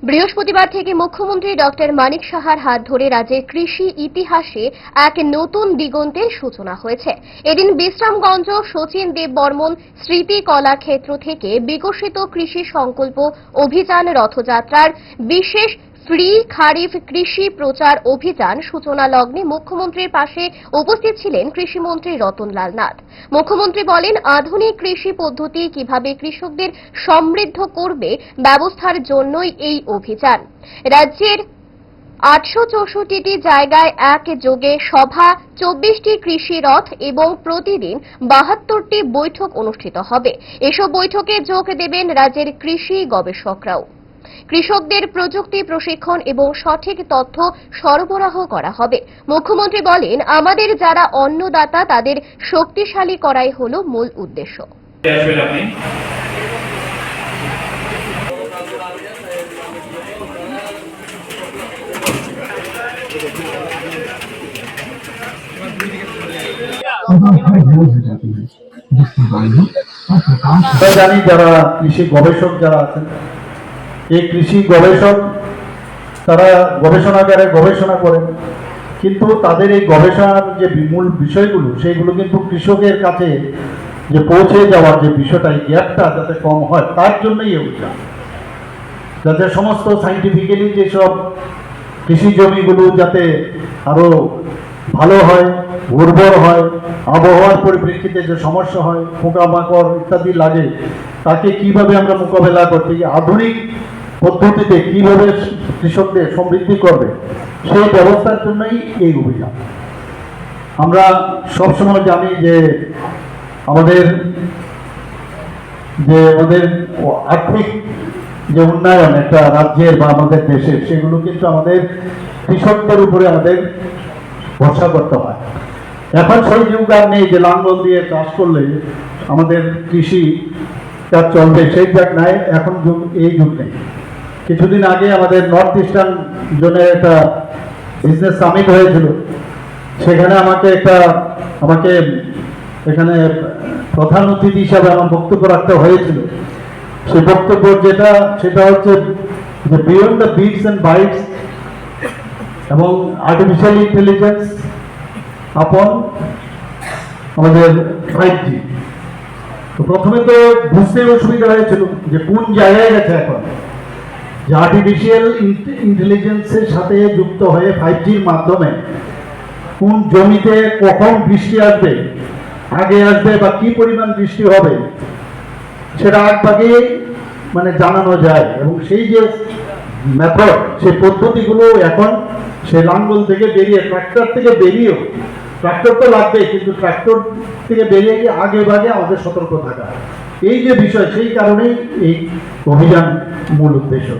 বৃহস্পতিবার থেকে মুখ্যমন্ত্রী ডক্টর মানিক সাহার হাত ধরে রাজ্যের কৃষি ইতিহাসে এক নতুন দিগন্তের সূচনা হয়েছে। এদিন বিশ্রামগঞ্জ শচীন দেব বর্মন স্মৃতি কলাক্ষেত্র থেকে বিকশিত কৃষি সংকল্প অভিযান রথযাত্রার বিশেষ ফ্রি খারিফ কৃষি প্রচার অভিযান সূচনা লগ্নে মুখ্যমন্ত্রীর পাশে উপস্থিত ছিলেন কৃষিমন্ত্রী রতনলাল নাথ। মুখ্যমন্ত্রী বলেন, আধুনিক কৃষি পদ্ধতি কিভাবে কৃষকদের সমৃদ্ধ করবে ব্যবস্থার জন্যই এই অভিযান। রাজ্যের 864টি জায়গায় একযোগে সভা, 24টি কৃষি রথ এবং প্রতিদিন 72টি বৈঠক অনুষ্ঠিত হবে। এসব বৈঠকে যোগ দেবেন রাজ্যের কৃষি গবেষকরাও। কৃষকদের প্রযুক্তি প্রশিক্ষণ এবং সঠিক তথ্য সরবরাহ করা হবে। মুখ্যমন্ত্রী বলেন, আমাদের যারা অন্নদাতা তাদের শক্তিশালী করাই হলো মূল উদ্দেশ্য। জানি যারা কৃষি গবেষক যারা আছেন, এই কৃষি গবেষক তারা গবেষণাগারে গবেষণা করেন, কিন্তু তাদের এই গবেষণার যে মূল বিষয়গুলো সেইগুলো কিন্তু কৃষকের কাছে যে পৌঁছে যাওয়ার যে বিষয়টা, এই গ্যাপটা যাতে কম হয় তার জন্যই এই অভিযান, যাতে সমস্ত সাইন্টিফিক্যালি যেসব কৃষি জমিগুলো যাতে আরো ভালো হয়, উর্বর হয়, আবহাওয়ার পরিপ্রেক্ষিতে যে সমস্যা হয়, পোকামাকড় ইত্যাদি লাগে, তাকে কিভাবে আমরা মোকাবেলা করতে আধুনিক পদ্ধতিতে কিভাবে কৃষকদের সমৃদ্ধি করবে সেই ব্যবস্থার জন্যই এই অভিযান। আমরা সবসময় জানি যে আমাদের আর্থিক যে উন্নয়ন একটা রাজ্যের বা আমাদের দেশের, সেগুলো কিন্তু আমাদের কৃষকদের উপরে আমাদের ভরসা করতে হয়। এখন সেই যুগ আর নেই যে লাঙ্গল দিয়ে চাষ করলে আমাদের কৃষি কাজ চলবে, সেই যুগ নাই, এখন যুগ এই যুগ নেই। কিছুদিন আগে আমাদের নর্থ ইস্টার্ন জোনের একটা বিজনেস সামিট হয়েছিল, সেখানে আমাকে এখানে প্রধান অতিথি হিসাবে আমার বক্তব্য রাখতে হয়েছিল। সেই বক্তব্য সেটা হচ্ছে যে beyond the bits and bytes এবং আর্টিফিশিয়াল ইন্টেলিজেন্স আপন আমাদের 5G। তো প্রথমে তো বুঝতে অসুবিধা হয়েছিল যে কোন জায়গায় গেছে এখন, যে আর্টিফিশিয়াল ইন্টেলিজেন্সের সাথে যুক্ত হয়ে 5Gর মাধ্যমে কোন জমিতে কখন বৃষ্টি আসবে, আগে আসবে বা কি পরিমাণ বৃষ্টি হবে সেটা আগভাগে মানে জানানো যায়। এবং সেই যে মেথড, সেই পদ্ধতিগুলো এখন সেই লাঙ্গল থেকে বেরিয়ে ট্রাক্টর থেকে বেরিয়েও, ট্রাক্টর তো লাগবেই, কিন্তু ট্রাক্টর থেকে বেরিয়ে গিয়ে আগে ভাগে আমাদের সতর্ক থাকা, এই যে বিষয়, সেই কারণেই এই অভিযান মূল উদ্দেশ্য।